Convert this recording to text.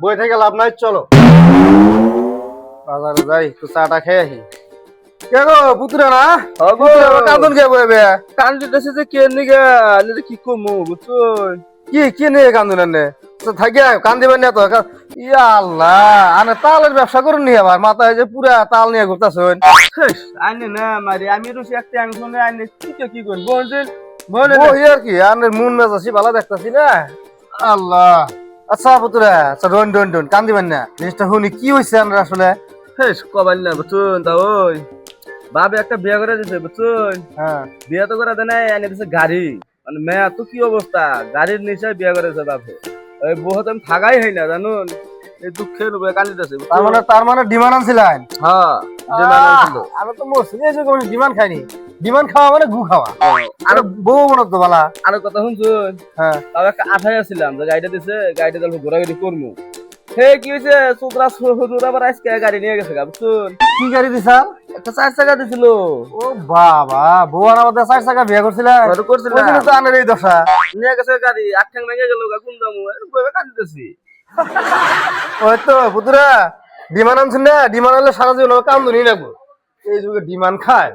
বই থেকে লাভ নাই, চলো বাজারে যাই, একটু চাটা খেয়ে আসি। কে গো পুতুরা না? কাঁদন কে বইবে? কান্দিতেছে যে কে নিগে নিতে কি কমু বুঝছুন? কি নিয়ে কান্দুন আনে? থাকিয়া কান্দিবেন না তো। ইয়া আল্লাহ, আনে তালের ব্যবসা করুন নি আবার, মাথায় যে পুরা তাল নিয়ে ঘুরতাছেন। আইনে না মারি আমি রুচি একটা টেনশনে আইনে কি করব বলছেন? বলে ওই আর কি, আনের মন মেজাজি ভালো দেখতাছি না। আল্লাহ। আচ্ছা পুতুরা, আচ্ছা ডন কান্দিবেন না, জিনিসটা শুনি কি হয়েছে আনের আসলে। কবাই না বুঝছুন? তা ওই বাবে একটা বিয়ে করে দিছে বুঝছুন? হ্যাঁ, বিয়ে তো করে দেয় নাই, এনে দিছে গাড়ি। মানে মেয়া তো কি অবস্থা, গাড়ির নিচে বিয়ে করেছে বাপে। ওই বহুত আমি থাকাই হয় না জানুন, এই দুঃখের উপরে কান্দিতেছে। তার মানে ডিমান্ড আনছিলেন? হ্যাঁ ডিমান্ড ছিল। আমি তো মরছি কোনো ডিমান্ড খাইনি। ডিমান্ড খাওয়া মানে গু খাওয়া। আর বউ মনে তো বালা। আরো কথা শুনছুন? হ্যাঁ, তাও একটা আঠাই আসছিলাম যে গাড়িটা দিছে, গাড়িটা তাহলে ঘোরাঘুরি করবো। হে কি হয়েছে, সুতরা হুজুর আবার আজকে গাড়ি নিয়ে গেছে বুঝছুন? কি গাড়ি দিছা? একটা 4 চাকা দিছিল। ও বাবা, বউ আর আমাদের 4 চাকা বিয়ে করছিলেন? করছিলাম ওই জন্য তো আনের এই দশা। নিয়ে গেছে গাড়ি, আট ঠ্যাং ভেঙে গেল কোন দামু কান্দিতেছি। ওই তো পুতুরা, ডিমান্ড আনছেন না, ডিমান্ড আনলে সারা জীবন কান্দুনি রাখবো। এই যুগে ডিমান্ড খায়।